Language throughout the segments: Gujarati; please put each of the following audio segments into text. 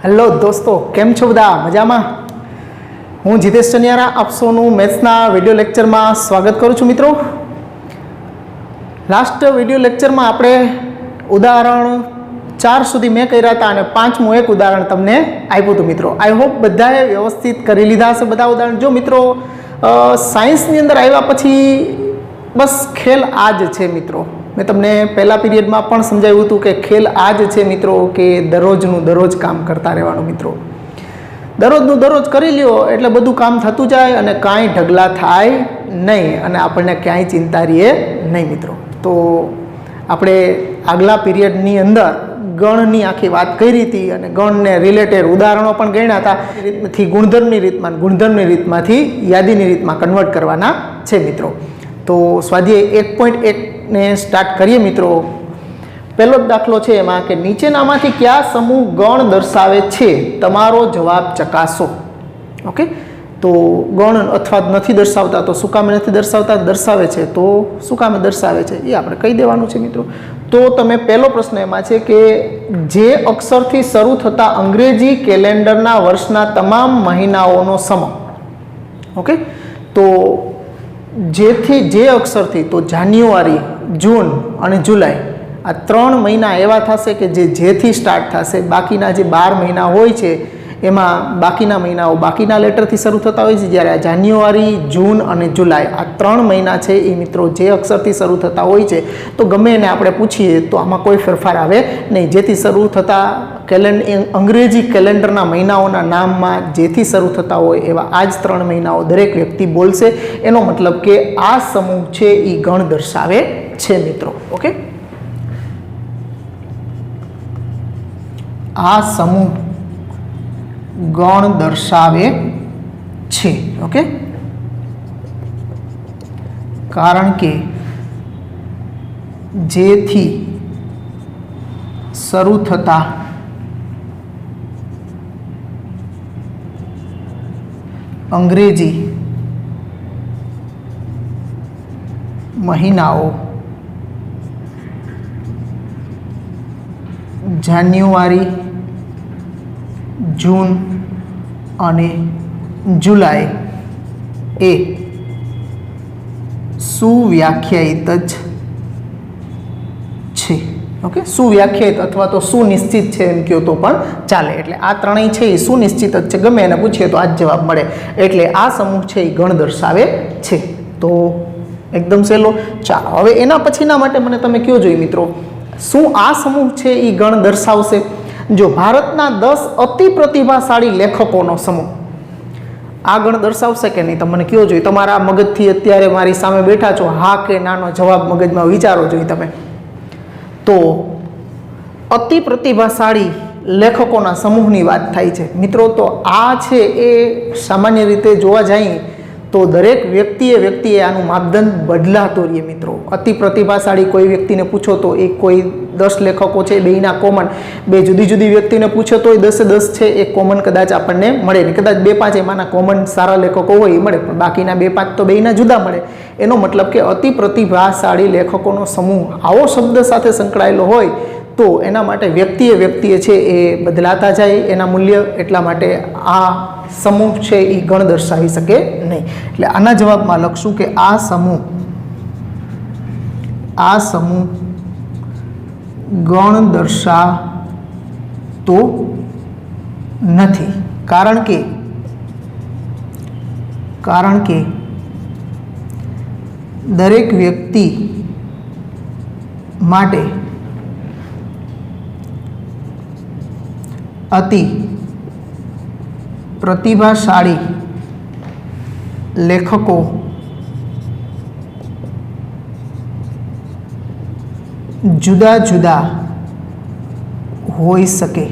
હેલો દોસ્તો, કેમ છો બધા? મજામાં? હું જીતેશ ચનિયારા આપ સૌનું મેથ્સના વિડીયો લેક્ચરમાં સ્વાગત કરું છું મિત્રો. લાસ્ટ વિડીયો લેક્ચરમાં આપણે ઉદાહરણ 4 સુધી મેં કર્યા હતા અને 5મું એક ઉદાહરણ તમને આપ્યું હતું મિત્રો. આઈ હોપ બધાએ વ્યવસ્થિત કરી લીધા હશે બધા ઉદાહરણ. જો મિત્રો સાયન્સની અંદર આવ્યા પછી બસ ખેલ આ જ છે મિત્રો. મેં તમને પહેલા પીરિયડમાં પણ સમજાવ્યું હતું કે ખેલ આ જ છે મિત્રો, કે દરરોજનું દરરોજ કામ કરતા રહેવાનું મિત્રો. દરરોજનું દરરોજ કરી લ્યો એટલે બધું કામ થતું જાય અને કાંઈ ઢગલા થાય નહીં અને આપણને ક્યાંય ચિંતા રહે નહીં મિત્રો. તો આપણે આગલા પીરિયડની અંદર ગણની આખી વાત કરી હતી અને ગણને રિલેટેડ ઉદાહરણો પણ ગણ્યા હતા. રીતથી ગુણધર્મની રીતમાંથી યાદીની રીતમાં કન્વર્ટ કરવાના છે મિત્રો. તો સ્વાધ્યાય 1.1 ને સ્ટાર્ટ કરીએ મિત્રો. પહેલો જ દાખલો છે એમાં કે નીચેનામાંથી કયા સમૂહ ગણ દર્શાવે છે? તમારો જવાબ ચકાસો. ઓકે, તો ગણ અથવા નથી દર્શાવતા તો શું કામે નથી દર્શાવતા, દર્શાવે છે તો શું કામે દર્શાવે છે એ આપણે કહી દેવાનું છે મિત્રો. તો તમે પહેલો પ્રશ્ન એમાં છે કે જે અક્ષરથી શરૂ થતા અંગ્રેજી કેલેન્ડરના વર્ષના તમામ મહિનાઓનો સમૂહ. ઓકે, તો જે અક્ષરથી, તો જાન્યુઆરી, જૂન અને જુલાઈ આ 3 મહિના એવા થશે કે જેથી સ્ટાર્ટ થશે. બાકીના જે 12 મહિના હોય છે એમાં બાકીના મહિનાઓ બાકીના લેટરથી શરૂ થતા હોય છે. જ્યારે આ જાન્યુઆરી, જૂન અને જુલાઈ આ 3 મહિના છે એ મિત્રો જે અક્ષરથી શરૂ થતા હોય છે તો ગમે એને આપણે પૂછીએ તો આમાં કોઈ ફેરફાર આવે નહીં. જેથી શરૂ થતા અંગ્રેજી કેલેન્ડરના મહિનાઓના નામમાં જેથી શરૂ થતા હોય એવા આ જ 3 મહિનાઓ દરેક વ્યક્તિ બોલશે. એનો મતલબ કે આ સમૂહ છે એ ગણ દર્શાવે છે મિત્રો. ઓકે, આ સમૂહ ગણ દર્શાવે છે. ઓકે, કારણ કે જેથી શરૂ થતા અંગ્રેજી મહિનાઓ જાન્યુઆરી, જૂન અને જુલાઈ એ સુવ્યાખ્યાયિત જ છે. ઓકે, સુવ્યાખ્યાયિત અથવા તો સુનિશ્ચિત છે એમ કહો તો પણ ચાલે. એટલે આ ત્રણેય છે એ સુનિશ્ચિત જ છે. ગમે એને પૂછીએ તો આ જ જવાબ મળે. એટલે આ સમૂહ છે એ ગણ દર્શાવે છે. તો એકદમ સહેલો. ચાલો હવે એના પછીના માટે મને તમે કયો જોઈએ મિત્રો, શું આ સમૂહ છે એ ગણ દર્શાવશે? જો ભારતના 10 અતિ પ્રતિભાશાળી લેખકોનો સમૂહ આ ગણ દર્શાવશે કે નહીં? તમને કયો જોઈએ. તમારા મગજથી અત્યારે મારી સામે બેઠા છો, હા કે નાનો જવાબ મગજમાં વિચારો જોઈએ તમે. તો અતિ પ્રતિભાશાળી લેખકોના સમૂહની વાત થાય છે મિત્રો. તો આ છે એ સામાન્ય રીતે જોવા જઈએ તો દરેક વ્યક્તિએ આનું માપદંડ બદલાતો રહીએ મિત્રો. અતિ પ્રતિભાશાળી કોઈ વ્યક્તિને પૂછો તો એ કોઈ 10 લેખકો છે, બેયના કોમન. બે જુદી જુદી વ્યક્તિને પૂછો તો 10 છે એ કોમન કદાચ આપણને મળે નહીં. કદાચ 2-5 એમાંના કોમન સારા લેખકો હોય એ મળે, પણ બાકીના 2-5 તો બેયના જુદા મળે. એનો મતલબ કે અતિ પ્રતિભાશાળી લેખકોનો સમૂહ આવો શબ્દ સાથે સંકળાયેલો હોય તો એના માટે વ્યક્તિએ છે એ બદલાતા જાય એના મૂલ્ય. એટલા માટે આ સમૂહ છે એ ગણ દર્શાવી શકે નહીં. એટલે આના જવાબમાં લખશું કે આ સમૂહ ગણ દર્શાવતો નથી. કારણ કે દરેક વ્યક્તિ માટે અતિ પ્રતિભાશાળી લેખકો જુદા જુદા હોઈ શકે.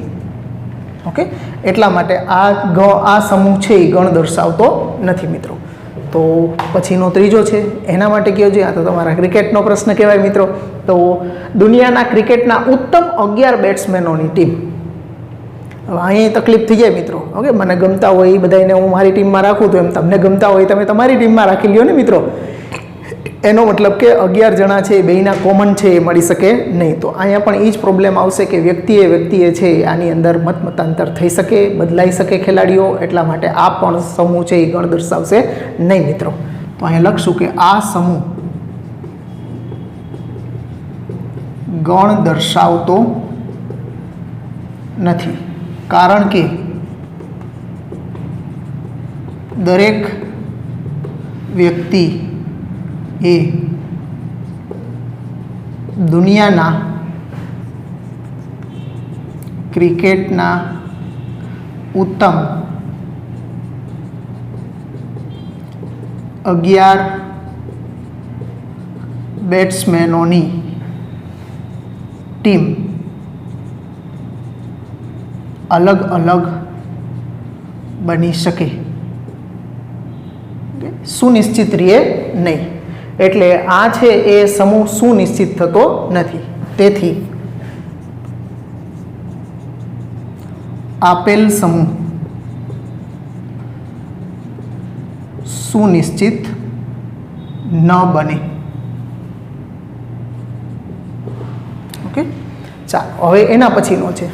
ઓકે, એટલા માટે આ સમૂહ છે એ ગણ દર્શાવતો નથી મિત્રો. તો પછીનો ત્રીજો છે એના માટે કયો જોઈએ. આ તો તમારા ક્રિકેટનો પ્રશ્ન કહેવાય મિત્રો. તો દુનિયાના ક્રિકેટના ઉત્તમ 11 બેટ્સમેનોની ટીમ. હવે અહીંયા તકલીફ થઈ જાય મિત્રો. ઓકે, મને ગમતા હોય એ બધાને હું મારી ટીમમાં રાખું તો એમ તમને ગમતા હોય તમે તમારી ટીમમાં રાખી લ્યો ને મિત્રો. એનો મતલબ કે 11 જણા છે એ બેયના કોમન છે એ મળી શકે નહીં. તો અહીંયા પણ એ જ પ્રોબ્લેમ આવશે કે વ્યક્તિએ છે આની અંદર મતાંતર થઈ શકે, બદલાઈ શકે ખેલાડીઓ, એટલા માટે આ પણ સમૂહ છે એ ગણ દર્શાવશે નહીં મિત્રો. તો અહીંયા લખશું કે આ સમૂહ ગણ દર્શાવતો નથી, કારણ કે દરેક વ્યક્તિ એ દુનિયાના ક્રિકેટના ઉત્તમ 11 બેટ્સમેનોની ટીમ અલગ અલગ બની શકે, સુનિશ્ચિત રહે નહીં. એટલે આ છે એ સમૂહ સુનિશ્ચિત થતો નથી. તેથી આપેલ સમૂહ સુનિશ્ચિત ન બને. ઓકે, ચાલો હવે એના પછીનો છે,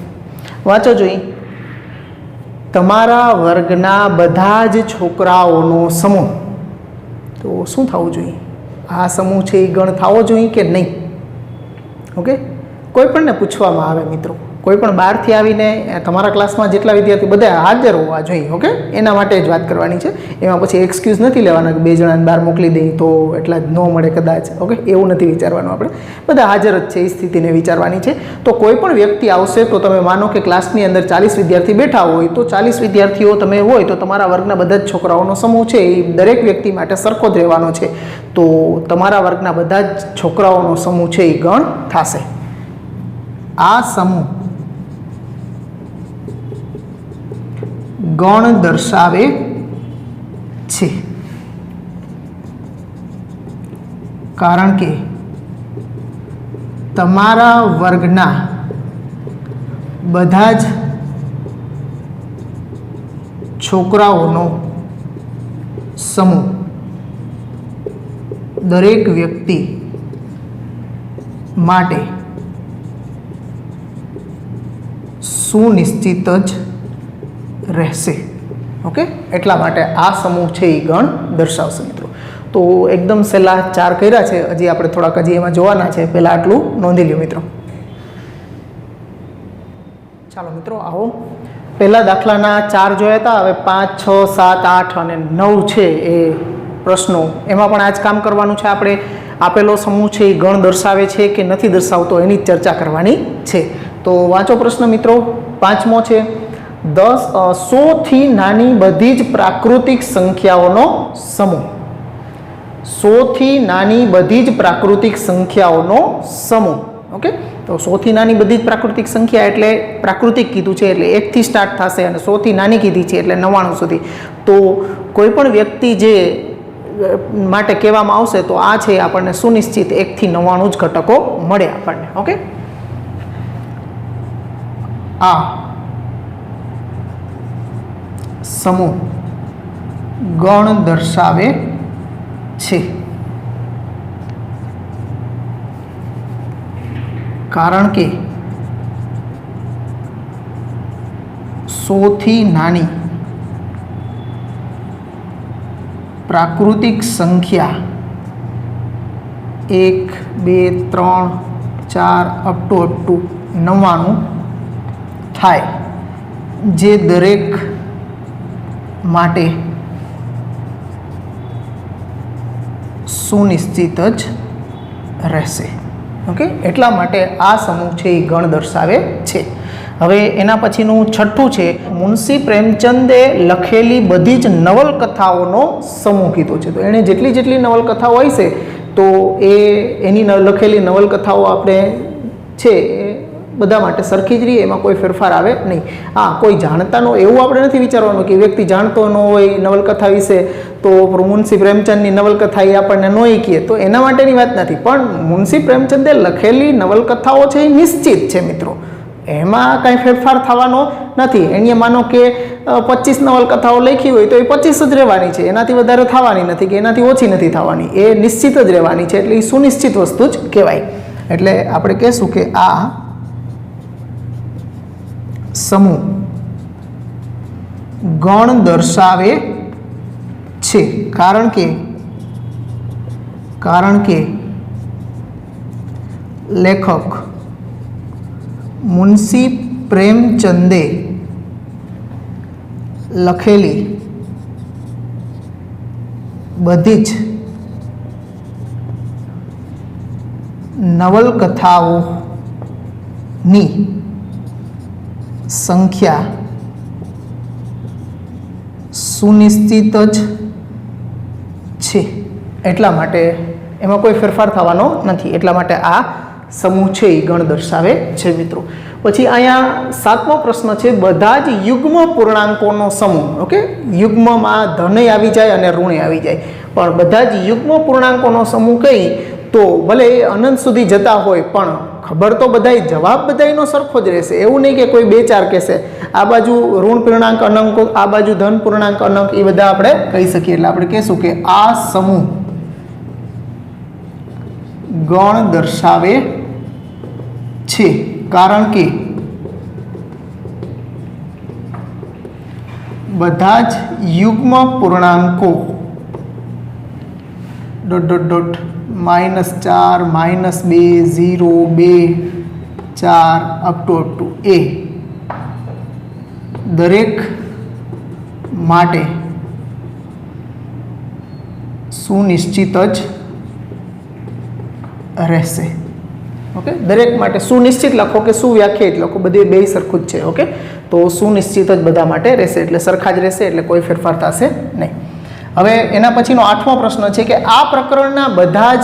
વાંચો જોઈએ. તમારા વર્ગના બધા જ છોકરાઓનો સમૂહ. તો શું થવું જોઈએ? આ સમૂહ છે એ ગણ થવો જોઈએ કે નહીં? ઓકે, કોઈ પણને પૂછવામાં આવે મિત્રો, કોઈ પણ બહારથી આવીને તમારા ક્લાસમાં જેટલા વિદ્યાર્થી બધા હાજર હોવા જોઈએ. ઓકે, એના માટે જ વાત કરવાની છે. એમાં પછી એક્સક્યુઝ નથી લેવાના કે 2 જણાને બહાર મોકલી દઈએ તો એટલા જ ન મળે કદાચ. ઓકે, એવું નથી વિચારવાનું. આપણે બધા હાજર જ છે એ સ્થિતિને વિચારવાની છે. તો કોઈ પણ વ્યક્તિ આવશે તો તમે માનો કે ક્લાસની અંદર 40 વિદ્યાર્થી બેઠા હોય તો 40 વિદ્યાર્થીઓ તમે હોય તો તમારા વર્ગના બધા જ છોકરાઓનો સમૂહ છે એ દરેક વ્યક્તિ માટે સરખો જ રહેવાનો છે. તો તમારા વર્ગના બધા જ છોકરાઓનો સમૂહ છે એ ગણ થશે. આ સમૂહ ગણ દર્શાવે છે, કારણ કે તમારા વર્ગના બધા જ છોકરાઓનો સમૂહ દરેક વ્યક્તિ માટે સુનિશ્ચિત જ રહેશે. ઓકે, એટલા માટે આ સમૂહ છે એ ગણ દર્શાવશે મિત્રો. તો એકદમ સહેલા 4 કર્યા છે, હજી આપણે થોડાક એમાં જોવાના છે. પહેલાં આટલું નોંધી લ્યો મિત્રો. ચાલો મિત્રો, આવો પહેલા દાખલાના 4 જોયા હતા. હવે 5, 6, 7, 8 અને 9 છે એ પ્રશ્નો, એમાં પણ આ જ કામ કરવાનું છે. આપણે આપેલો સમૂહ છે એ ગણ દર્શાવે છે કે નથી દર્શાવતો એની જ ચર્ચા કરવાની છે. તો વાંચો પ્રશ્ન મિત્રો. 5મો છે, 100થી નાની બધી જ પ્રાકૃતિક સંખ્યાઓનો સમૂહ. 100થી નાની બધી જ પ્રાકૃતિક સંખ્યાઓનો સમૂહ. ઓકે, તો 100થી નાની બધી જ પ્રાકૃતિક સંખ્યા એટલે પ્રાકૃતિક કીધું છે એટલે 1 થી સ્ટાર્ટ થશે અને 100થી નાની કીધી છે એટલે 99 સુધી. તો કોઈ પણ વ્યક્તિ જે માટે કહેવામાં આવશે તો આ છે આપણને સુનિશ્ચિત 1 થી 99 જ ઘટકો મળે આપણને. ઓકે, આ સમૂહ ગણ દર્શાવે છે, કારણ કે 100થી નાની પ્રાકૃતિક સંખ્યા 1, 2, 3, 4 અપ ટુ 99 થાય, જે દરેક માટે સુનિશ્ચિત જ રહેશે. ઓકે, એટલા માટે આ સમૂહ છે એ ગણ દર્શાવે છે. હવે એના પછીનું 6થું છે, મુનશી પ્રેમચંદે લખેલી બધી જ નવલકથાઓનો સમૂહ કીધો છે. તો એણે જેટલી નવલકથાઓ હોય છે તો એની લખેલી નવલકથાઓ આપણે છે એ બધા માટે સરખી જ રહી, એમાં કોઈ ફેરફાર આવે નહીં. હા, કોઈ જાણતા ન હોય એવું આપણે નથી વિચારવાનું કે વ્યક્તિ જાણતો ન હોય નવલકથા વિશે તો મુનશી પ્રેમચંદની નવલકથા એ આપણને ન કહીએ તો એના માટેની વાત નથી. પણ મુનશી પ્રેમચંદે લખેલી નવલકથાઓ છે એ નિશ્ચિત છે મિત્રો. એમાં કાંઈ ફેરફાર થવાનો નથી. એને માનો કે 25 નવલકથાઓ લખી હોય તો એ 25 જ રહેવાની છે, એનાથી વધારે થવાની નથી કે એનાથી ઓછી નથી થવાની, એ નિશ્ચિત જ રહેવાની છે. એટલે એ સુનિશ્ચિત વસ્તુ જ કહેવાય. એટલે આપણે કહેશું કે આ સમૂહ ગણ દર્શાવે છે, કારણ કે લેખક મુનશી પ્રેમચંદે લખેલી બધી જ નવલકથાઓની સંખ્યા સુનિશ્ચિત જ છે. એટલા માટે એમાં કોઈ ફેરફાર થવાનો નથી. એટલા માટે આ સમૂહ છે એ ગણ દર્શાવે છે મિત્રો. પછી અહીંયા 7મો પ્રશ્ન છે, બધા જ યુગ્મ પૂર્ણાંકોનો સમૂહ. ઓકે, યુગ્મમાં ધનય આવી જાય અને ઋણય આવી જાય, પણ બધા જ યુગ્મ પૂર્ણાંકોનો સમૂહ કહી તો ભલે એ અનંત સુધી જતા હોય પણ ખબર તો બધાય જવાબ બધાયનો સરખો જ રહેશે. એવું નહીં કે કોઈ 2-4 કહેશે આ બાજુ ઋણ પૂર્ણાંક અનંકો, આ બાજુ ધન પૂર્ણાંક અનંક, એ બધા આપણે કહી શકીએ. એટલે આપણે કહીશું કે આ સમૂહ ગણ દર્શાવે છે, કારણ કે બધા જ યુગ્મ પૂર્ણાંકો -4 -2 0 2 4 અપ ટુ a દરેક માટે સુનિશ્ચિત જ રહેશે. ઓકે, દરેક માટે સુનિશ્ચિત લખો કે સુવ્યાખ્યાયિત લખો, બધે બે સરખું જ છે. ઓકે, તો સુનિશ્ચિત જ બધા માટે રહેશે, એટલે સરખા જ રહેશે, એટલે કોઈ ફેરફાર થશે નહીં. હવે એના પછીનો 8મો પ્રશ્ન છે કે આ પ્રકરણના બધા જ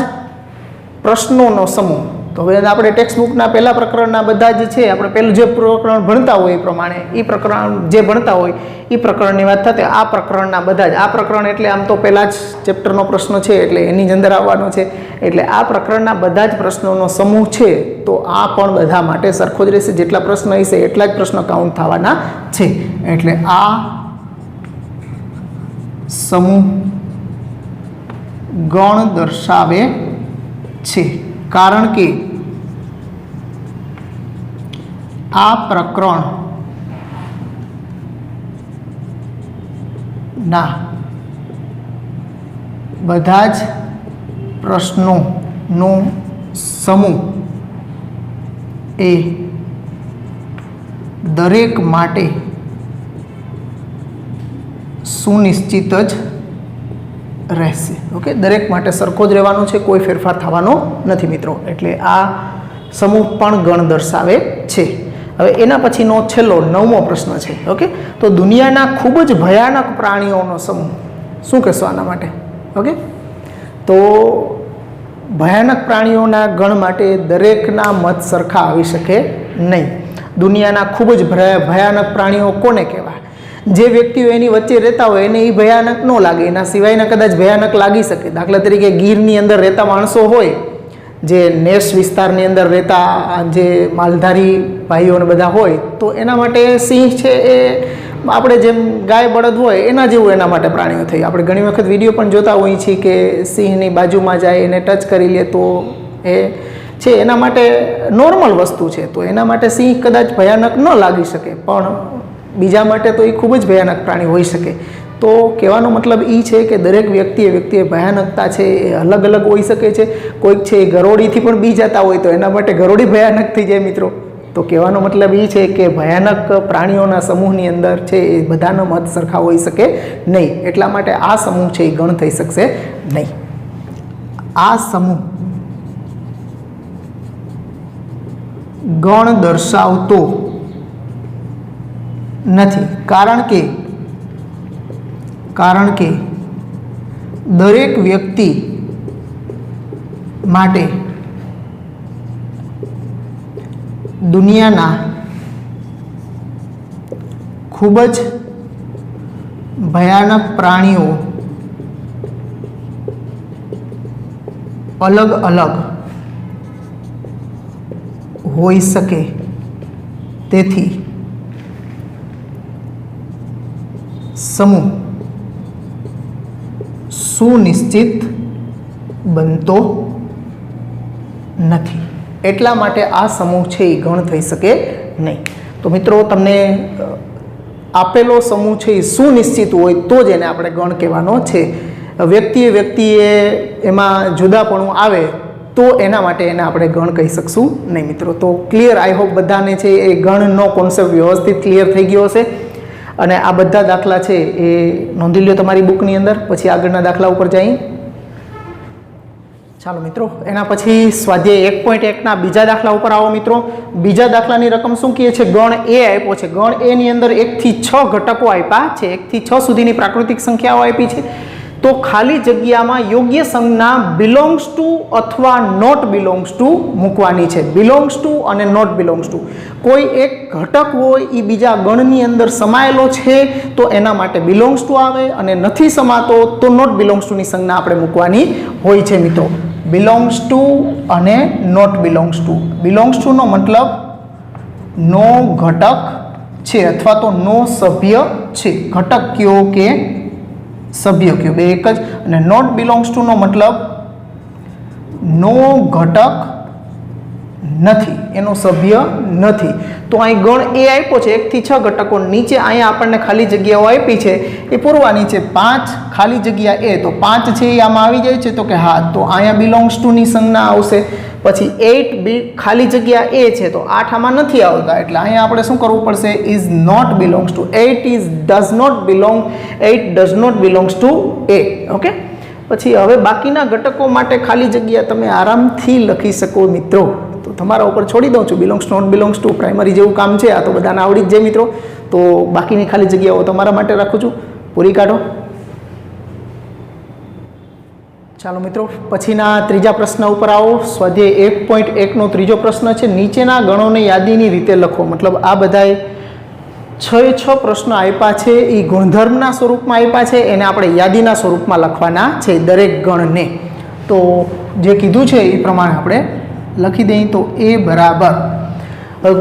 પ્રશ્નોનો સમૂહ. તો હવે આપણે ટેક્સ્ટ બુકના પહેલા પ્રકરણના બધા જ છે, આપણે પહેલું જે પ્રકરણ ભણતા હોય એ પ્રમાણે એ પ્રકરણ જે ભણતા હોય એ પ્રકરણની વાત થતી. આ પ્રકરણના બધા જ, આ પ્રકરણ એટલે આમ તો પહેલાં જ ચેપ્ટરનો પ્રશ્ન છે એટલે એની જ અંદર આવવાનો છે. એટલે આ પ્રકરણના બધા જ પ્રશ્નોનો સમૂહ છે, તો આ પણ બધા માટે સરખો જ રહેશે. જેટલા પ્રશ્ન હશે એટલા જ પ્રશ્ન કાઉન્ટ થવાના છે. એટલે આ સમૂહ ગણ દર્શાવે છે, કારણ કે આ પ્રકરણના બધા જ પ્રશ્નોનો સમૂહ એ દરેક માટે સુનિશ્ચિત જ રહેશે. ઓકે, દરેક માટે સરખો જ રહેવાનો છે, કોઈ ફેરફાર થવાનો નથી મિત્રો. એટલે આ સમૂહ પણ ગણ દર્શાવે છે. હવે એના પછીનો છેલ્લો 9મો પ્રશ્ન છે. ઓકે, તો દુનિયાના ખૂબ જ ભયાનક પ્રાણીઓનો સમૂહ. શું કહેશો આના માટે? ઓકે, તો ભયાનક પ્રાણીઓના ગણ માટે દરેકના મત સરખા આવી શકે નહીં. દુનિયાના ખૂબ જ ભયાનક પ્રાણીઓ કોને કહેવાય? જે વ્યક્તિઓ એની વચ્ચે રહેતા હોય એને એ ભયાનક ન લાગે, એના સિવાયના કદાચ ભયાનક લાગી શકે. દાખલા તરીકે ગીરની અંદર રહેતા માણસો હોય, જે નેસ વિસ્તારની અંદર રહેતા જે માલધારી ભાઈઓને બધા હોય, તો એના માટે સિંહ છે એ આપણે જેમ ગાય બળદ હોય એના જેવું એના માટે પ્રાણીઓ થઈ. આપણે ઘણી વખત વિડીયો પણ જોતા હોઈએ છીએ કે સિંહની બાજુમાં જાય એને ટચ કરી લે તો એ છે એના માટે નોર્મલ વસ્તુ છે. તો એના માટે સિંહ કદાચ ભયાનક ન લાગી શકે, પણ બીજા માટે તો એ ખૂબ જ ભયાનક પ્રાણી હોઈ શકે. તો કહેવાનો મતલબ એ છે કે દરેક વ્યક્તિએ ભયાનકતા છે એ અલગ અલગ હોઈ શકે છે. કોઈક છે એ ગરોળીથી પણ બી જતા હોય તો એના માટે ગરોળી ભયાનક થઈ જાય મિત્રો. તો કહેવાનો મતલબ એ છે કે ભયાનક પ્રાણીઓના સમૂહની અંદર છે એ બધાનો મત સરખા હોઈ શકે નહીં. એટલા માટે આ સમૂહ છે એ ગણ થઈ શકશે નહીં. આ સમૂહ ગણ દર્શાવતો નથી, કારણ કે દરેક વ્યક્તિ માટે દુનિયાના ખૂબ જ ભયાનક પ્રાણીઓ અલગ અલગ હોઈ શકે તેથી સમૂહ સુનિશ્ચિત બનતો નથી, એટલા માટે આ સમૂહ છે એ ગણ થઈ શકે નહીં. તો મિત્રો તમને આપેલો સમૂહ છે એ સુનિશ્ચિત હોય તો જ એને આપણે ગણ કહેવાનો છે. વ્યક્તિએ એમાં જુદાપણું આવે તો એના માટે એને આપણે ગણ કહી શકશું નહીં મિત્રો. તો ક્લિયર, આઈ હોપ બધાને છે એ ગણનો કોન્સેપ્ટ વ્યવસ્થિત ક્લિયર થઈ ગયો હશે. અને આ બધા દાખલા છે એ નોંધી લ્યો તમારી બુકની અંદર. પછી આગળના દાખલા ઉપર જઈએ. ચાલો મિત્રો, એના પછી સ્વાધ્યાય 1.1ના બીજા દાખલા ઉપર આવો મિત્રો. બીજા દાખલાની રકમ શું કહે છે? ગણ એ આપ્યો છે. ગણ એ ની અંદર 1 થી 6 ઘટકો આપ્યા છે. 1 થી 6 સુધીની પ્રાકૃતિક સંખ્યાઓ આપી છે. તો ખાલી જગ્યામાં યોગ્ય સંજ્ઞા બિલોંગ્સ ટુ અથવા નોટ બિલોંગ્સ ટુ મૂકવાની છે. બિલોંગ્સ ટુ અને નોટ બિલોંગ્સ ટુ, કોઈ એક ઘટક હોય એ બીજા ગણની અંદર સમાયેલો છે તો એના માટે બિલોંગ્સ ટુ આવે, અને નથી સમાતો તો નોટ બિલોંગ્સ ટુની સંજ્ઞા આપણે મૂકવાની હોય છે મિત્રો. બિલોંગ્સ ટુ અને not belongs to. Belongs to નો મતલબ નો ઘટક છે અથવા તો નો સભ્ય છે. ઘટક કયો કે સભ્ય કયો, બે એક જ. અને નોટ બિલોંગ્સ ટુ નો મતલબ નો ઘટક નથી, એનો સભ્ય નથી. તો અહીં ગણ એ આપ્યો છે 1 થી 6 ઘટકો. નીચે અહીંયા આપણને ખાલી જગ્યાઓ આપી છે એ પૂરવાની છે. 5 ખાલી જગ્યા એ, તો 5 છે એ આમાં આવી જાય છે તો કે હા, તો અહીંયા બિલોંગ્સ ટુ ની સંજ્ઞા આવશે. પછી 8 બી ખાલી જગ્યા એ છે તો 8 આમાં નથી આવતા, એટલે અહીંયા આપણે શું કરવું પડશે? Is not belongs to. 8 is does not belong, 8 does not belongs to a. Okay, પછી હવે બાકીના ઘટકો માટે ખાલી જગ્યા તમે આરામથી લખી શકો મિત્રો. તો તમારા ઉપર છોડી દઉં છું. Belongs not belongs to primary જેવું કામ છે, આ તો બધાને આવડી જ જાય મિત્રો. તો બાકીની ખાલી જગ્યાઓ તમારા માટે રાખું છું, પૂરી કાઢો. ચાલો મિત્રો, પછીના ત્રીજા પ્રશ્ન ઉપર આવો. સ્વાધ્યાય 1.1નો ત્રીજો પ્રશ્ન છે. નીચેના ગણોને યાદીની રીતે લખો. મતલબ આ બધાએ 6 પ્રશ્નો આપ્યા છે એ ગુણધર્મના સ્વરૂપમાં આપ્યા છે, એને આપણે યાદીના સ્વરૂપમાં લખવાના છે દરેક ગણને. તો જે કીધું છે એ પ્રમાણે આપણે લખી દઈએ. તો એ બરાબર,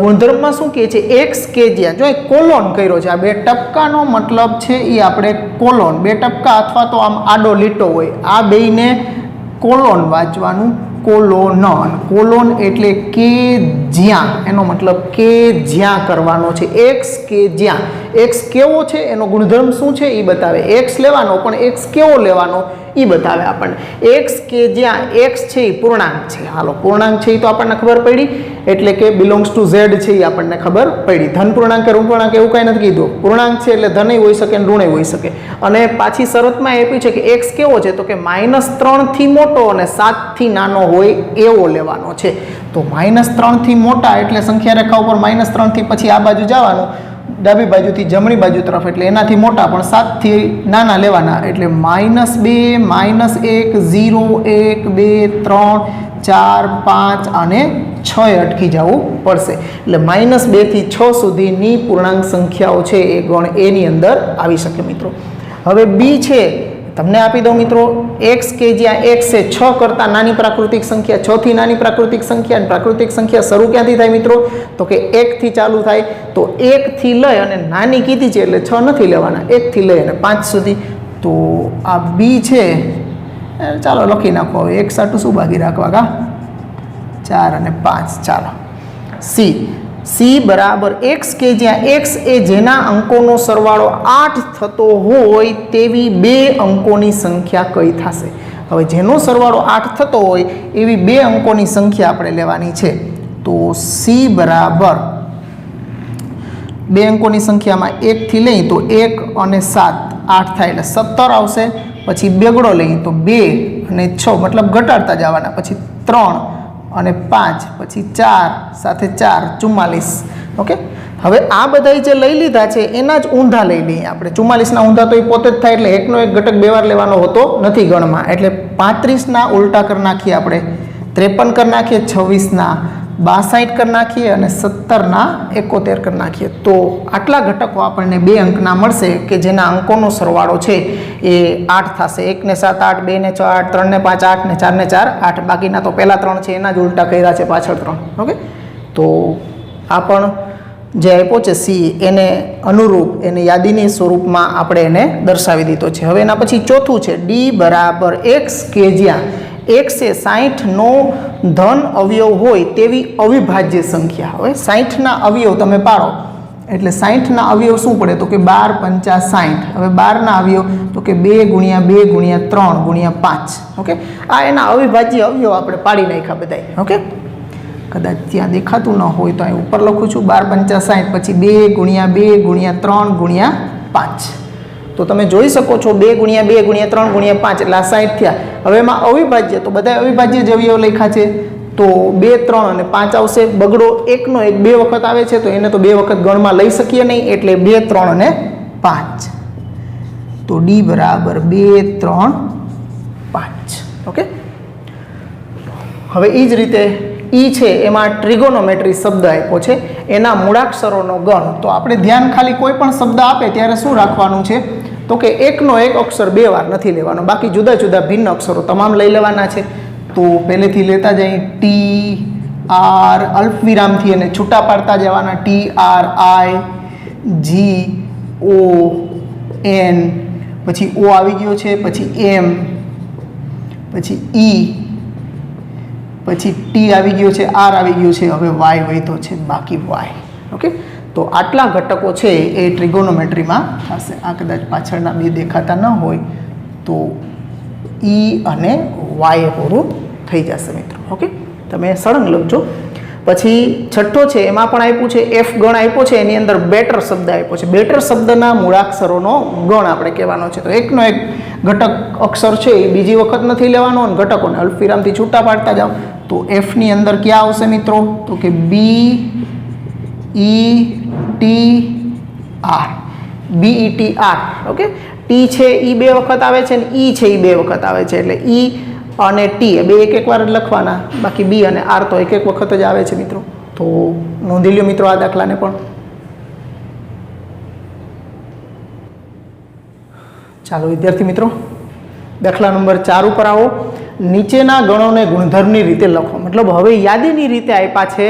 ગુણધર્મમાં શું કહે છે? એક્સ કે જ્યાં જો કોલોન કર્યો છે, આ 2 ટપકાનો મતલબ છે એ આપણે કોલોન, 2 ટપકા અથવા તો આમ આડો લીટો હોય, આ બેયને કોલોન વાંચવાનું. કોલોન, કોલોન એટલે કે જ્યાં, એનો મતલબ કે જ્યાં કરવાનો છે. એક્સ કે જ્યાં. એક્સ કેવો છે એનો ગુણધર્મ શું છે એ બતાવે. એક્સ લેવાનો, પણ એક્સ કેવો લેવાનો એ બતાવે આપણને. એક્સ કે જ્યાં એક્સ છે એ પૂર્ણાંક છે. હાલો, પૂર્ણાંક છે એ તો આપણને ખબર પડી, એટલે કે બિલોંગ્સ ટુ ઝેડ છે એ આપણને ખબર પડી. ધન પૂર્ણાંક કે ઋણ પૂર્ણાંક એવું કાંઈ નથી કીધું. પૂર્ણાંક છે એટલે ધનય હોઈ શકે અને ઋણય હોઈ શકે. અને પાછી શરતમાં આપ્યું છે કે એક્સ કેવો છે, તો કે -3 થી મોટો અને 7 થી નાનો હોય એવો લેવાનો છે. તો -3 થી મોટા એટલે સંખ્યા રેખા ઉપર -3 થી પછી આ બાજુ જવાનું, ડાબી બાજુથી જમણી બાજુ તરફ, એટલે એનાથી મોટા પણ 7 થી નાના લેવાના. એટલે -2, -1, 0, 1, 2, 3, 4, 5 અને 6 અટકી જવું પડશે. એટલે -2 થી 6 સુધીની પૂર્ણાંક સંખ્યાઓ છે એ ગણ એ ની અંદર આવી શકે મિત્રો. હવે બી છે, તમને આપી દઉં મિત્રો. એક્સ કે જ્યાં એક્સ છે 6 કરતાં નાની પ્રાકૃતિક સંખ્યા, 6 થી નાની પ્રાકૃતિક સંખ્યા. અને પ્રાકૃતિક સંખ્યા શરૂ ક્યાંથી થાય મિત્રો? તો કે 1 થી ચાલુ થાય. તો 1 થી લઈ અને નાની કીધી છે એટલે 6 નથી લેવાના, 1 થી લઈ અને 5 સુધી. તો આ બી છે, ચાલો લખી નાખો. હવે 1 સાટું શું બાકી રાખવા કા? 4 અને 5. ચાલો, સી બરાબર એક્સ કે જ્યાં એક્સ એ જેના અંકોનો સરવાળો 8 થતો હોય તેવી 2 અંકોની સંખ્યા કઈ થશે? હવે જેનો સરવાળો 8 થતો હોય એવી 2 અંકોની સંખ્યા આપણે લેવાની છે. તો સી બરાબર 2 અંકોની સંખ્યામાં 1 થી લઈ તો 1 અને 7, 8 થાય એટલે 17 આવશે. પછી બેગડો લઈએ તો 2 અને 6, મતલબ ઘટાડતા જવાના. પછી 3 અને 5, પછી 4 સાથે 4, 44. ઓકે, હવે આ બધા જે લઈ લીધા છે એના જ ઊંધા લઈ લઈએ આપણે. 44ના ઊંધા તો એ પોતે જ થાય, એટલે એકનો એક ઘટક 2 વાર લેવાનો હોતો નથી ગણમાં. એટલે 35ના ઉલટા કરી નાખીએ આપણે, 53 કરી નાખીએ, 26ના 62 કરી નાખીએ અને 17ના 71 કરી નાખીએ. તો આટલા ઘટકો આપણને 2 અંકના મળશે કે જેના અંકોનો સરવાળો છે એ 8 થશે. 1 ને 7 8, 2 ને 6 8, 3 ને 5 8 ને 4 ને 4 8. બાકીના તો પહેલા 3 છે એના જ ઉલટા કર્યા છે પાછળ 3. ઓકે, તો આ પણ જે આપ્યો છે સી એને અનુરૂપ એને યાદીની સ્વરૂપમાં આપણે એને દર્શાવી દીધો છે. હવે એના પછી ચોથું છે ડી બરાબર એક્સ કે જ્યાં એક્સ એ 60નો ધન અવયવ હોય તેવી અવિભાજ્ય સંખ્યા. હવે 60ના અવયવ તમે પાડો એટલે 60ના અવયવ શું પડે તો કે 12 પંચા 60. હવે 12ના અવયવ તો કે 2 ગુણ્યા 2 ગુણ્યા 3 ગુણ્યા 5. ઓકે, આ એના અવિભાજ્ય અવયવ આપણે પાડી નાખ્યા બધાય. ઓકે, કદાચ ત્યાં દેખાતું ન હોય તો અહીં ઉપર લખું છું 12 પંચા 60 પછી 2 ગુણ્યા 2 ગુણ્યા 3 ગુણ્યા 5. તો તમે જોઈ શકો છો 2 ગુણ્યા 2 ગુણ્યા 3 ગુણ્યા 5 એટલે આ 60 થયા. હવે એમાં અવિભાજ્ય તો બધા અવિભાજ્ય જ અવયવ લખ્યા છે તો 2 3 અને 5 આવશે. બગડો એકનો એક 2 વખત આવે છે તો એને તો 2 વખત ગણમાં લઈ શકીએ નહીં એટલે 2 3 અને 5. તો ડી બરાબર 2 3 5. ઓકે, હવે એ જ રીતે ઈ છે એમાં ટ્રિગોનોમેટ્રી શબ્દ આપ્યો છે એના મૂળાક્ષરોનો ગણ. તો આપણે ધ્યાન ખાલી કોઈ પણ શબ્દ આપે ત્યારે શું રાખવાનું છે તો કે એકનો એક અક્ષર 2 વાર નથી લેવાનો, બાકી જુદા જુદા ભિન્ન અક્ષરો તમામ લઈ લેવાના છે. તો પહેલેથી લેતા જઈએ ટી આર અલ્પવિરામથી અને છૂટા પાડતા જવાના T R I G O N, પછી ઓ આવી ગયો છે, પછી એમ, પછી ઈ, પછી ટી આવી ગયો છે, આર આવી ગયો છે, હવે વાય વધ્યો છે બાકી વાય. ઓકે, તો આટલા ઘટકો છે એ ટ્રિગોનોમેટ્રીમાં થશે. આ કદાચ પાછળના બે દેખાતા ન હોય તો ઈ અને વાય પૂરું થઈ જશે મિત્રો. ઓકે, તમે સળંગ લખજો. પછી છઠ્ઠો છે એમાં પણ આપ્યું છે એફ ગણ આપ્યો છે, એની અંદર બેટર શબ્દ આપ્યો છે. બેટર શબ્દના મૂળાક્ષરોનો ગણ આપણે કહેવાનો છે. તો એકનો એક ઘટક અક્ષર છે એ બીજી વખત નથી લેવાનો અને ઘટકોને અલ્પવિરામથી છૂટા પાડતા જાઓ. તો એફની અંદર ક્યાં આવશે મિત્રો તો કે B E T R, B E T R. Okay, T છે એ 2 વખત આવે છે અને ઈ છે એ 2 વખત આવે છે એટલે ઈ અને ટી બે એક વાર જ લખવાના, બાકી બી અને આર તો એક વખત જ આવે છે મિત્રો. તો નોંધી લ્યો મિત્રો આ દાખલાને પણ. ચાલો વિદ્યાર્થી મિત્રો દાખલા નંબર 4 ઉપર આવો. નીચેના ગણોને ગુણધર્મની રીતે લખો. મતલબ હવે યાદીની રીતે આપ્યા છે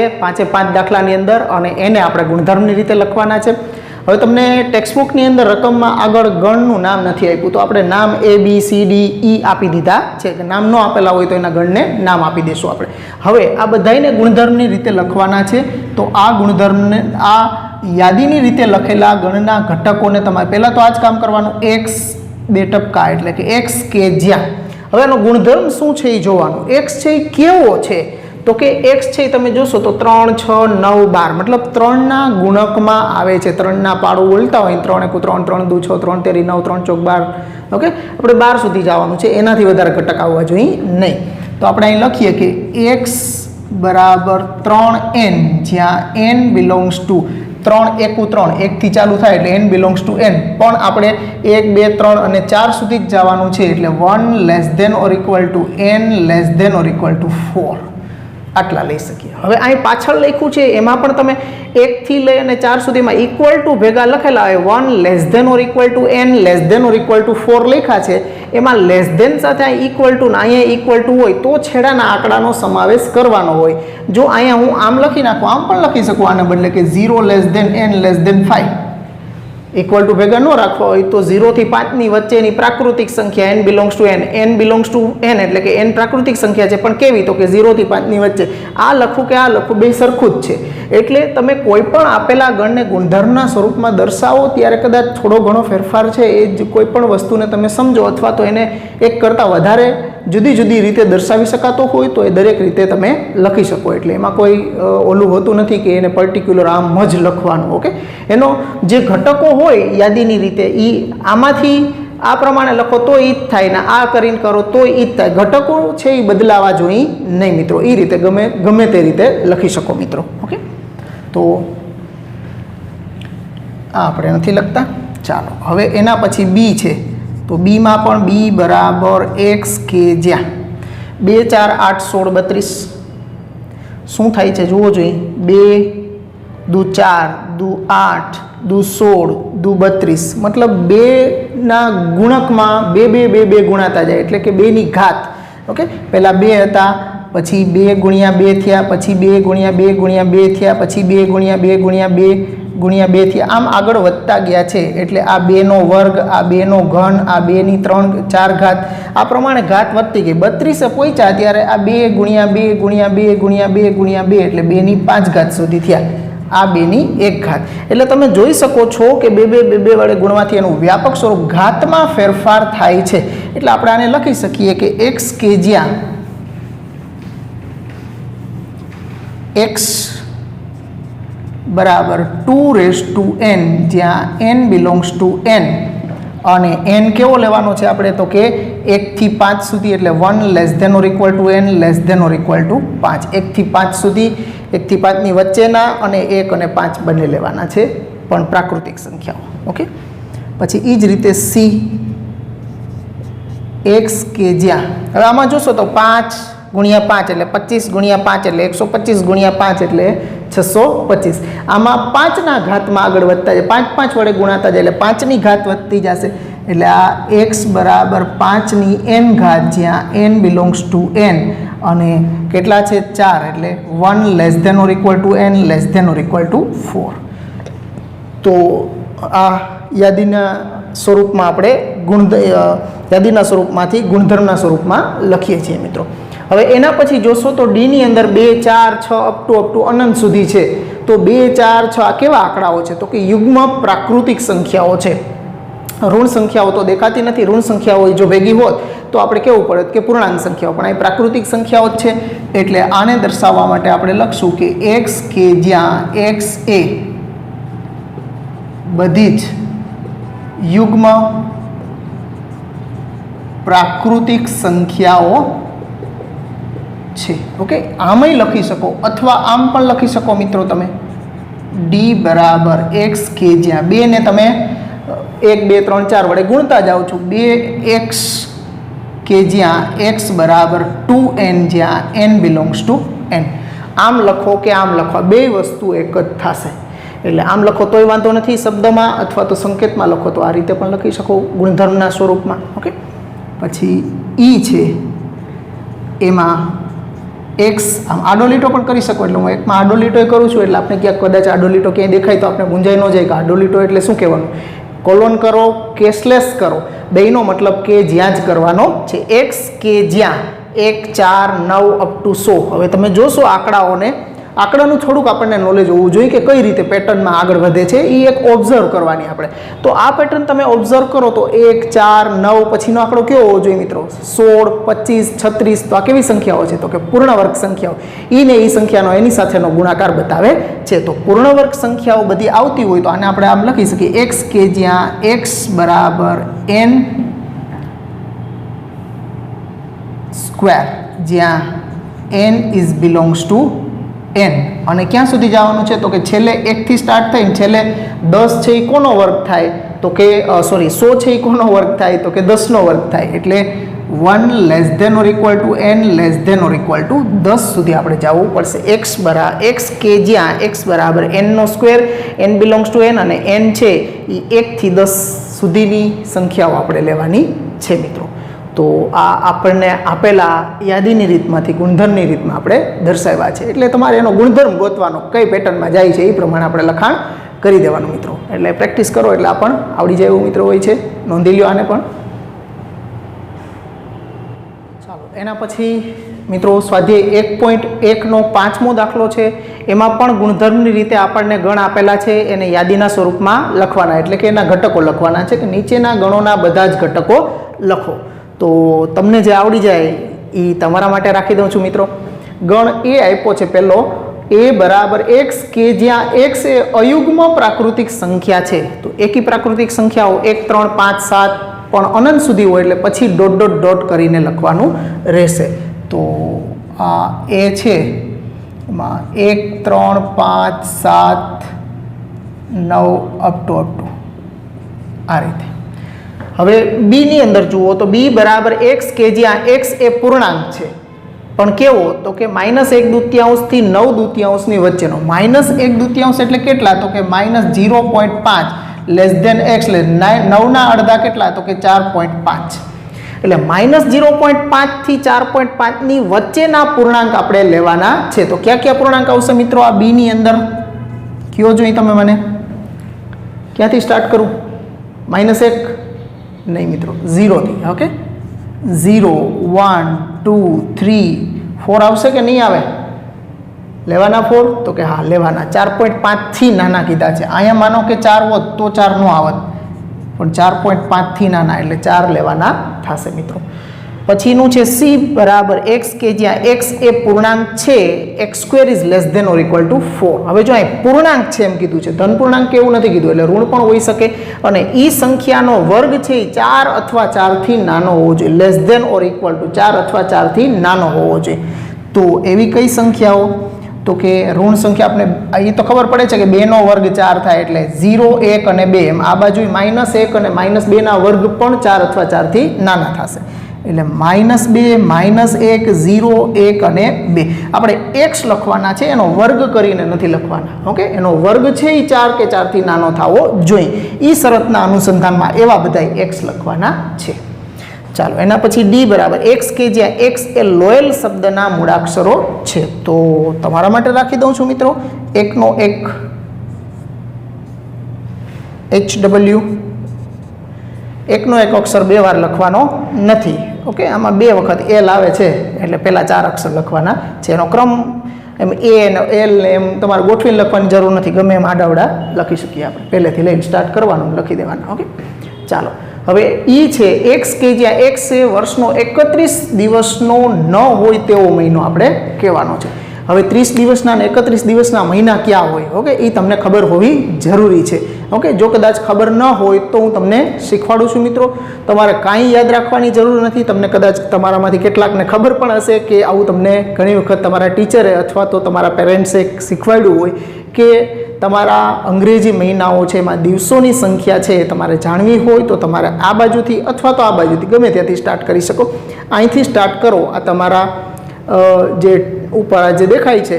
5 દાખલાની અંદર અને એને આપણે ગુણધર્મની રીતે લખવાના છે. હવે તમને ટેક્સ્ટબુકની અંદર રકમમાં આગળ ગણનું નામ નથી આપ્યું તો આપણે નામ એ બી સી ડી ઈ આપી દીધા છે. નામ ન આપેલા હોય તો એના ગણને નામ આપી દઈશું આપણે. હવે આ બધાને ગુણધર્મની રીતે લખવાના છે. તો આ ગુણધર્મને આ યાદીની રીતે લખેલા ગણના ઘટકોને તમારે પહેલાં તો આ જ કામ કરવાનું, એક્સ 2 ટપકા એટલે કે એક્સ કે જ્યાં. હવે એનો ગુણધર્મ શું છે એ જોવાનું. એક્સ છે એ કેવો છે તો કે એક્સ છે તમે જોશો તો 3 6 9 12 મતલબ 3ના ગુણકમાં આવે છે. 3ના પાડું બોલતા હોય 3 1 3 3 2 6 3 13 9 3 4 12. ઓકે, આપણે 12 સુધી જવાનું છે, એનાથી વધારે ઘટક આવવા જોઈએ નહીં. તો આપણે અહીં લખીએ કે એક્સ બરાબર 3n જ્યાં n બિલોંગ્સ ટુ 3 1 3 1 થી ચાલુ થાય એટલે n બિલોંગ્સ ટુ n, પણ આપણે 1 2 3 અને 4 સુધી જ જવાનું છે એટલે 1 less than or equal to n less than or equal to 4 આટલા લઈ શકીએ. હવે અહીં પાછળ લખ્યું છે એમાં પણ તમે 1 થી લઈ અને 4 સુધીમાં ઇક્વલ ટુ ભેગા લખેલા હોય 1 less than or equal to n less than or equal to 4 લખ્યા છે. એમાં લેસ ધેન સાથે અહીં ઇક્વલ ટુ ને અહીંયા ઇક્વલ ટુ હોય તો છેડાના આંકડાનો સમાવેશ કરવાનો હોય. જો અહીંયા હું આમ લખી નાખું, આમ પણ લખી શકું આને બદલે કે 0 less than n less than 5. Equal to ભેગા ન રાખવા હોય તો 0 થી 5 ની વચ્ચેની પ્રાકૃતિક સંખ્યા n belongs to n, n belongs to n એટલે કે n પ્રાકૃતિક સંખ્યા છે પણ કેવી તો કે 0 થી 5 ની વચ્ચે. આ લખું કે આ લખું બે સરખું જ છે. એટલે તમે કોઈ પણ આપેલા ગણને ગુણધર્મના સ્વરૂપમાં દર્શાવો ત્યારે કદાચ થોડો ઘણો ફેરફાર છે એ જ કોઈ પણ વસ્તુને તમે સમજો અથવા તો એને એક કરતાં વધારે જુદી જુદી રીતે દર્શાવી શકાતો હોય તો એ દરેક રીતે તમે લખી શકો. એટલે એમાં કોઈ ઓલું હોતું નથી કે એને પર્ટિક્યુલર આમ જ લખવાનું. ઓકે, એનો જે ઘટકો હોય યાદીની રીતે એ આમાંથી આ પ્રમાણે લખો તો એ જ થાય ને આ કરીને કરો તો એ જ થાય. ઘટકો છે એ બદલાવા જોઈએ નહીં મિત્રો. એ રીતે ગમે તે રીતે લખી શકો મિત્રો. ઓકે, તો આ આપણે નથી લખતા. ચાલો હવે એના પછી બી છે. તો બીમાં પણ બી બરાબર એક્સ કે જ્યાં 2 4 8 16 32 શું થાય છે જુઓ જોઈએ. 2 દુ 4 દુ 8 દુ 16 દુ 32 મતલબ 2ના ગુણકમાં 2 2 2 2 ગુણાતા જાય એટલે કે 2ની ઘાત. ઓકે, પહેલાં 2 હતા પછી 2 ગુણ્યા 2 થયા, પછી 2 ગુણ્યા 2 ગુણ્યા 2 થયા, પછી 2 ગુણ્યા 2 ગુણ્યા 2 ગુણ્યા 2 થયા. આમ આગળ વધતા ગયા છે. એટલે આ 2નો વર્ગ, આ 2નો ઘન, આ 2ની 3 4 ઘાત, આ પ્રમાણે ઘાત વધતી ગઈ. 32 પહોંચ્યા ત્યારે આ 2 ગુણ્યા 2 ગુણ્યા 2 ગુણ્યા 2 ગુણ્યા 2 એટલે 2ની 5 ઘાત સુધી થયા. આ 2ની 1 ઘાત. એટલે તમે જોઈ શકો છો કે 2 2 2 વડે ગુણવાથી એનું વ્યાપક સ્વરૂપ ઘાતમાં ફેરફાર થાય છે. એટલે આપણે આને લખી શકીએ કે x કે જ્યાં x બરાબર 2n, જ્યાં n બિલોંગ્સ ટુ n, અને n કેવો લેવાનો છે આપણે તો કે 1 થી 5 સુધી, એટલે 1 less than or equal to n less than or equal to 5. 1 થી 5 સુધી, 1 થી 5 ની વચ્ચેના, અને 1 અને 5 બંને લેવાના છે, પણ પ્રાકૃતિક સંખ્યાઓ. ઓકે, પછી એ જ રીતે c x કે જ્યાં, હવે આમાં જોશો તો 5 ગુણ્યા 5 એટલે 25 ગુણ્યા 5 એટલે 125 ગુણ્યા 5 એટલે 625. આમાં 5ના ઘાતમાં આગળ વધતા જાય, 5 5 વડે ગુણાતા જાય એટલે 5ની ઘાત વધતી જશે. એટલે આ x બરાબર 5ની n ઘાત, જ્યાં n બિલોંગ્સ ટુ n, અને કેટલા છે 4, એટલે 1 less than or equal to n less than or equal to 4. તો આ યાદીના સ્વરૂપમાં આપણે યાદીના સ્વરૂપમાંથી ગુણધર્મના સ્વરૂપમાં લખીએ છીએ મિત્રો. હવે એના પછી જોશો તો ડીની અંદર 2 4 6 અપ ટુ અનંત સુધી છે. તો 2 4 6 આ કેવા આંકડાઓ છે? તો કે યુગ્મ પ્રાકૃતિક સંખ્યાઓ છે. ઋણ સંખ્યાઓ તો દેખાતી નથી. ઋણ સંખ્યાઓ જો ભેગી હોત તો આપણે કેવું પડે કે પૂર્ણાંક સંખ્યાઓ, પણ આ પ્રાકૃતિક સંખ્યાઓ જ છે. એટલે આને દર્શાવવા માટે આપણે લખશું કે x કે જ્યાં x એ બધી જ યુગ્મ પ્રાકૃતિક સંખ્યાઓ છે. ઓકે, આમય લખી શકો અથવા આમ પણ લખી શકો મિત્રો તમે. d બરાબર x કે જ્યાં 2 ને તમે 1 2 3 4 વડે ગુણતા જાઓ છો. 2x કે જ્યાં x બરાબર 2n, જ્યાં n બિલોંગ્સ ટુ n. આમ લખો કે આમ લખો, બે વસ્તુ એક જ થશે. એટલે આમ લખો તોય વાંધો નથી શબ્દમાં, અથવા તો સંકેતમાં લખો તો આ રીતે પણ લખી શકો ગુણધર્મના સ્વરૂપમાં. ઓકે, પછી ઈ છે એમાં x આમ આડો લીટો પણ કરી શકો. એટલે હું એકમાં આડો લીટો કરું છું, એટલે આપણે ક્યાંક કદાચ આડો લીટો ક્યાંય દેખાય તો આપણે ગુંજાઈ ન જાય કે આડો લીટો એટલે શું કહેવાનું. કોલોન કરો કે સ્લેશ કરો, બેયનો મતલબ કે જ્યાં જ કરવાનો છે. x કે જ્યાં 1 4 9 અપ ટુ 100. હવે તમે જોશો આંકડાનું થોડુંક આપણને નોલેજ હોવું જોઈએ કે કઈ રીતે પેટર્નમાં આગળ વધે છે, એ એક ઓબ્ઝર્વ કરવાની આપણે. તો આ પેટર્ન તમે ઓબ્ઝર્વ કરો તો 1 4 9 પછીનો આંકડો કેવો હોવો જોઈએ મિત્રો? 16 25 36. તો આ કેવી સંખ્યાઓ છે? તો કે પૂર્ણ વર્ગ સંખ્યાઓ. ઈ ને ઈ સંખ્યાનો એની સાથેનો ગુણાકાર બતાવે છે. તો પૂર્ણ વર્ગ સંખ્યાઓ બધી આવતી હોય તો આને આપણે આમ લખી શકીએ x કે જ્યાં x બરાબર n સ્ક્વેર, જ્યાં n is belongs to n. અને ક્યાં સુધી જવાનું છે? તો કે છેલ્લે 1 થી સ્ટાર્ટ થઈને છેલ્લે 10 છે એ કોનો વર્ગ થાય? તો કે 100 છે એ કોનો વર્ગ થાય? તો કે 10નો વર્ગ થાય. એટલે 1 less than or equal to n less than or equal to 10 સુધી આપણે જવું પડશે. x કે જ્યાં x બરાબર n નો square, n belongs to n, અને n છે એ 1 થી 10 સુધીની સંખ્યાઓ આપણે લેવાની છે મિત્રો. તો આ આપણને આપેલા યાદીની રીતમાંથી ગુણધર્મની રીતમાં આપણે દર્શાવ્યા છે. એટલે તમારે એનો ગુણધર્મ ગોતવાનો, કઈ પેટર્નમાં જાય છે એ પ્રમાણે આપણે લખાણ કરી દેવાનું મિત્રો. એટલે પ્રેક્ટિસ કરો એટલે આ પણ આવડી જાય એવું મિત્રો હોય છે. નોંધી લ્યો આને પણ. ચાલો, એના પછી મિત્રો સ્વાધ્યાય 1.1નો 5મો દાખલો છે. એમાં પણ ગુણધર્મની રીતે આપણને ગણ આપેલા છે, એને યાદીના સ્વરૂપમાં લખવાના, એટલે કે એના ઘટકો લખવાના છે. કે નીચેના ગણોના બધા જ ઘટકો લખો. તો તમને જે આવડી જાય એ તમારા માટે રાખી દઉં છું મિત્રો. ગણ એ આપ્યો છે પહેલો, a બરાબર x કે જ્યાં x એ અયુગ્મ પ્રાકૃતિક સંખ્યા છે. તો એકી પ્રાકૃતિક સંખ્યાઓ 1 3 5 7 પણ અનંત સુધી હોય, એટલે પછી ડોટ ડોટ ડોટ કરીને લખવાનું રહેશે. તો આ a છે એમાં 1 3 5 7 9 અપ ટુ આ રીતે. હવે બી ની અંદર જુઓ તો b બરાબર x કે જ્યાં x એ પૂર્ણાંક છે, પણ કેવો? તો કે -1/2 થી 9/2 વચ્ચેનો. -1/2 એટલે કેટલા? તો કે -0.5 લેસ ધેન x, એટલે 9ના અડધા કેટલા? તો કે 4.5. એટલે -0.5 થી 4.5 વચ્ચેના પૂર્ણાંક આપણે લેવાના છે. તો કયા કયા પૂર્ણાંક આવશે મિત્રો આ બી ની અંદર? કયો જોઈ તમે મને? ક્યાંથી સ્ટાર્ટ કરું? -1 નહીં મિત્રો, 0 થી. ઓકે, 0 1 2 3 4 આવશે કે નહીં આવે? લેવાના 4? તો કે હા લેવાના. 4.5 થી નાના કીધા છે. અહીંયા માનો કે 4 હોત તો 4 નો આવત, પણ 4.5 થી નાના એટલે 4 લેવાના થશે મિત્રો. પછીનું છે સી બરાબર x, કે જ્યાં x એ પૂર્ણાંક છે, x² is less than or equal to 4. હવે જો અહીં પૂર્ણાંક છે એમ કીધું છે, ધન પૂર્ણાંક કેવું નથી કીધું, એટલે ઋણ પણ હોઈ શકે. અને ઈ સંખ્યાનો વર્ગ છે એ 4 અથવા 4 થી નાનો હોવો જોઈએ, less than or equal to 4 અથવા 4 થી નાનો હોવો જોઈએ. તો એવી કઈ સંખ્યાઓ? તો કે ઋણ સંખ્યા આપણે એ તો ખબર પડે છે કે 2 નો વર્ગ 4 થાય, એટલે 0 1 અને 2 એમ આ બાજુ -1 અને -2 ના વર્ગ પણ 4 અથવા 4 થી નાના થશે. એટલે -2 -1 0 1 અને 2 આપણે x લખવાના છે, એનો વર્ગ કરીને નથી લખવાના. ઓકે, એનો વર્ગ છે એ 4 કે 4 થી નાનો થવો જોઈએ. એ શરતના અનુસંધાનમાં એવા બધા x લખવાના છે. ચાલો, એના પછી ડી બરાબર x, કે જ્યાં x એ લોયલ શબ્દના મૂળાક્ષરો છે. તો તમારા માટે રાખી દઉં છું મિત્રો, 1 નો 1 HW, 1 નો 1 અક્ષર 2 વાર લખવાનો નથી. ઓકે, આમાં 2 વખત L આવે છે, એટલે પહેલા 4 અક્ષર લખવાના છે. એનો ક્રમ એમ A ને L ને એમ તમારે ગોઠવીને લખવાની જરૂર નથી, ગમે એમ આડાવડા લખી શકીએ આપણે. પહેલેથી લઈને સ્ટાર્ટ કરવાનું, લખી દેવાના. ઓકે, ચાલો. હવે ઈ છે x, કે જ્યાં x એ વર્ષનો 31 દિવસનો ન હોય તેવો મહિનો આપણે કહેવાનો છે. હવે 30 દિવસના અને 31 દિવસના મહિના ક્યાં હોય? ઓકે, એ તમને ખબર હોવી જરૂરી છે. ઓકે, જો કદાચ ખબર ન હોય તો હું તમને શીખવાડું છું મિત્રો. તમારે કાંઈ યાદ રાખવાની જરૂર નથી. તમને કદાચ તમારામાંથી કેટલાકને ખબર પણ હશે કે આવું તમને ઘણી વખત તમારા ટીચરે અથવા તો તમારા પેરેન્ટ્સે શીખવાડ્યું હોય કે તમારા અંગ્રેજી મહિનાઓ છે એમાં દિવસોની સંખ્યા છે તમારે જાણવી હોય તો તમારે આ બાજુથી અથવા તો આ બાજુથી ગમે ત્યાંથી સ્ટાર્ટ કરી શકો. અહીંથી સ્ટાર્ટ કરો. આ તમારા જે ઉપર જે દેખાય છે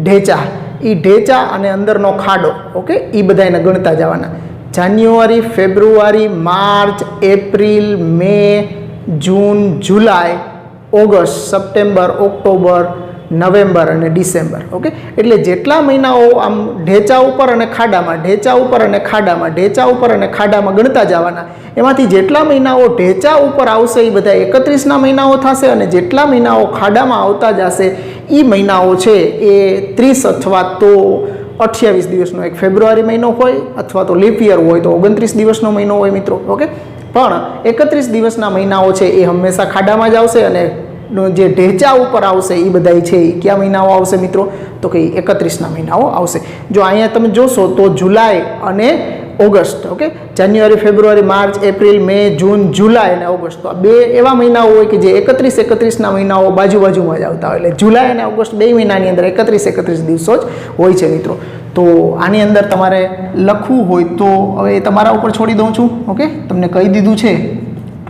ઢેચા, એ ઢેચા અને અંદરનો ખાડો, ઓકે, એ બધાને ગણતા જવાના. જાન્યુઆરી, ફેબ્રુઆરી, માર્ચ, એપ્રિલ, મે, જૂન, જુલાઈ, ઓગસ્ટ, સપ્ટેમ્બર, ઓક્ટોબર, નવેમ્બર અને ડિસેમ્બર. ઓકે, એટલે જેટલા મહિનાઓ આમ ઢેચા ઉપર અને ખાડામાં, ઢેચા ઉપર અને ખાડામાં, ઢેચા ઉપર અને ખાડામાં ગણતા જવાના. એમાંથી જેટલા મહિનાઓ ઢેચા ઉપર આવશે એ બધા 31ના મહિનાઓ થશે, અને જેટલા મહિનાઓ ખાડામાં આવતા જશે એ મહિનાઓ છે એ 30 અથવા તો 28 દિવસનો એક ફેબ્રુઆરી મહિનો હોય, અથવા તો લીપ યર હોય તો 29 દિવસનો મહિનો હોય મિત્રો. ઓકે, પણ 31 દિવસના મહિનાઓ છે એ હંમેશા ખાડામાં જ આવશે, અને જે ઢેચા ઉપર આવશે એ બધા છે એ કયા મહિનાઓ આવશે મિત્રો? તો કે 31ના મહિનાઓ આવશે. જો અહીંયા તમે જોશો તો જુલાઈ અને ઓગસ્ટ, ઓકે, જાન્યુઆરી, ફેબ્રુઆરી, માર્ચ, એપ્રિલ, મે, જૂન, જુલાઈ અને ઓગસ્ટ, તો આ 2 એવા મહિનાઓ હોય કે જે 31ના મહિનાઓ બાજુબાજુમાં જ આવતા હોય. એટલે જુલાઈ અને ઓગસ્ટ 2 મહિનાની અંદર 31 દિવસો જ હોય છે મિત્રો. તો આની અંદર તમારે લખવું હોય તો હવે તમારા ઉપર છોડી દઉં છું. ઓકે, તમને કહી દીધું છે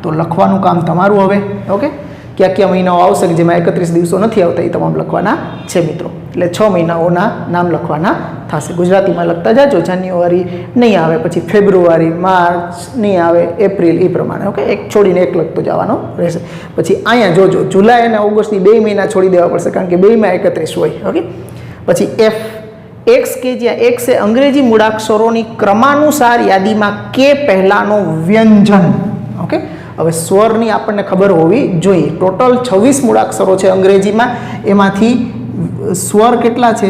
તો લખવાનું કામ તમારું હવે. ઓકે, કયા કયા મહિનાઓ આવશે કે જેમાં 31 દિવસો નથી આવતા એ તમામ લખવાના છે મિત્રો. એટલે 6 મહિનાઓના નામ લખવાના થશે. ગુજરાતીમાં લખતા જાજો. જાન્યુઆરી નહીં આવે, પછી ફેબ્રુઆરી, માર્ચ નહીં આવે, એપ્રિલ, એ પ્રમાણે. ઓકે, એક છોડીને એક લખતો જવાનો રહેશે. પછી અહીંયા જોજો જુલાઈ અને ઓગસ્ટની 2 મહિના છોડી દેવા પડશે, કારણ કે 2માં 31 હોય. ઓકે, પછી એફ, x, કે જ્યાં x એ અંગ્રેજી મૂળાક્ષરોની ક્રમાનુસાર યાદીમાં કે પહેલાનો વ્યંજન. ઓકે, હવે સ્વરની આપણને ખબર હોવી જોઈએ. ટોટલ 26 મૂળાક્ષરો છે અંગ્રેજીમાં, એમાંથી સ્વર કેટલા છે?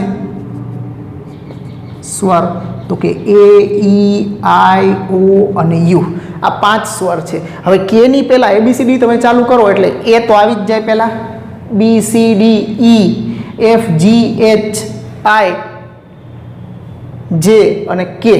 સ્વર તો કે A, E, I, O અને U, આ 5 સ્વર છે. હવે કે ની પહેલા ABCD તમે ચાલુ કરો એટલે A તો આવી જ જાય પહેલા, B, C, D, E, F, G, H, I, J અને K.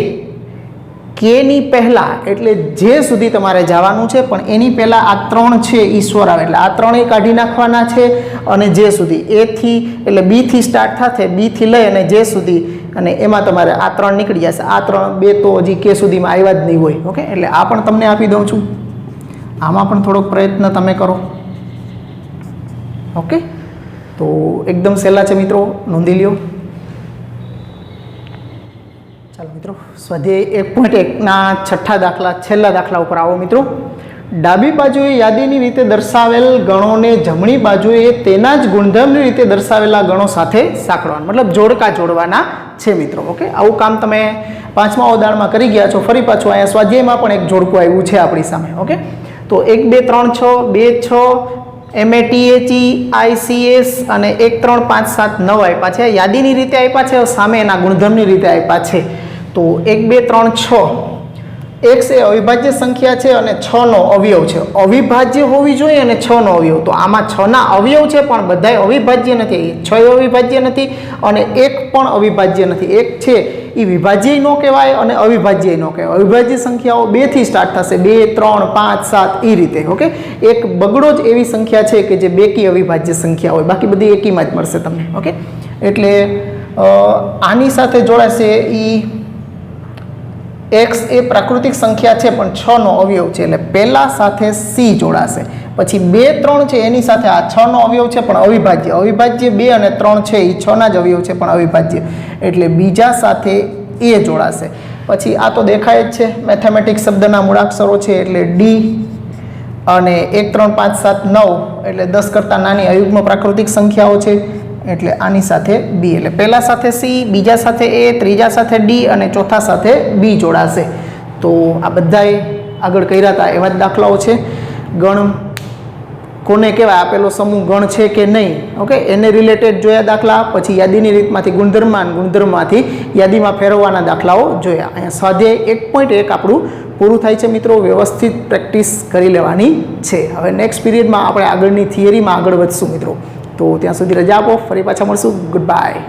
કે ની પહેલા એટલે જે સુધી તમારે જવાનું છે, પણ એની પહેલા આ 3 છે એ સ્વર આવે, એટલે આ 3 કાઢી નાખવાના છે. અને જે સુધી A થી એટલે B થી સ્ટાર્ટ થશે, B થી લઈ અને જે સુધી, અને એમાં તમારે આ 3 નીકળી જશે. આ 3 2 તો હજી કે સુધીમાં આવ્યા જ નહીં હોય. ઓકે, એટલે આ પણ તમને આપી દઉં છું. આમાં પણ થોડોક પ્રયત્ન તમે કરો. ઓકે, તો એકદમ સહેલા છે મિત્રો, નોંધી લ્યો. ચાલો મિત્રો, સ્વાધ્યાય 1.1ના છઠ્ઠા દાખલા, છેલ્લા દાખલા ઉપર આવો મિત્રો. ડાબી બાજુએ યાદીની રીતે દર્શાવેલ ગણોને જમણી બાજુએ તેના જ ગુણધર્મની રીતે દર્શાવેલા ગણો સાથે સાંકળવાના, મતલબ જોડકા જોડવાના છે મિત્રો. ઓકે, આવું કામ તમે 5મા ઉદાહરણમાં કરી ગયા છો. ફરી પાછું અહીંયા સ્વાધ્યાયમાં પણ એક જોડકું આવ્યું છે આપણી સામે. ઓકે, તો 1 2 3 6 2 6 MATHE ICS અને 1 3 5 7 9 આપ્યા છે. યાદીની રીતે આપ્યા છે, સામે એના ગુણધર્મની રીતે આપ્યા છે. તો 1 2 3 6 x એ અવિભાજ્ય સંખ્યા છે અને 6 નો અવયવ છે. અવિભાજ્ય હોવી જોઈએ અને 6 નો અવયવ. તો આમાં 6 ના અવયવ છે પણ બધાય અવિભાજ્ય નથી. 6 અવિભાજ્ય નથી અને 1 પણ અવિભાજ્ય નથી. 1 છે એ વિભાજ્ય ન કહેવાય અને અવિભાજ્ય ન કહેવાય. અવિભાજ્ય સંખ્યાઓ 2 થી સ્ટાર્ટ થશે, 2 3 5 7 એ રીતે. ઓકે, એક બગડો જ એવી સંખ્યા છે કે જે બેકી અવિભાજ્ય સંખ્યા હોય, બાકી બધી એકીમાં જ મળશે તમને. ઓકે, એટલે આની સાથે જોડાશે એ x એ પ્રાકૃતિક સંખ્યા છે પણ 6 નો અવયવ છે, એટલે પહેલા સાથે c જોડાશે. પછી 2 3 છે એની સાથે આ 6 નો અવયવ છે પણ અવિભાજ્ય. અવિભાજ્ય 2 અને 3 છે એ 6 ના જ અવયવ છે પણ અવિભાજ્ય, એટલે બીજા સાથે a જોડાશે. પછી આ તો દેખાય જ છે, મેથેમેટિક્સ શબ્દના મૂળાક્ષરો છે એટલે d અને 1 3 5 7 9 એટલે 10 કરતાં નાની અયુગ્મ પ્રાકૃતિક સંખ્યાઓ છે એટલે આની સાથે b. એટલે પહેલા સાથે c, બીજા સાથે a, ત્રીજા સાથે d અને ચોથા સાથે b જોડાશે. તો આ બધાય આગળ કર્યા હતા એવા જ દાખલાઓ છે. ગણ કોને કહેવાય, આપેલો સમૂહ ગણ છે કે નહીં, ઓકે, એને રિલેટેડ જોયા દાખલા. પછી યાદીની રીતમાંથી ગુણધર્મમાંથી યાદીમાં ફેરવવાના દાખલાઓ જોયા. અહીંયા સ્વાધ્યાય 1.1 આપણું પૂરું થાય છે મિત્રો. વ્યવસ્થિત પ્રેક્ટિસ કરી લેવાની છે. હવે નેક્સ્ટ પીરિયડમાં આપણે આગળની થિયરીમાં આગળ વધશું મિત્રો. તો ત્યાં સુધી રજા આપો, ફરી પાછા મળશું. Good bye.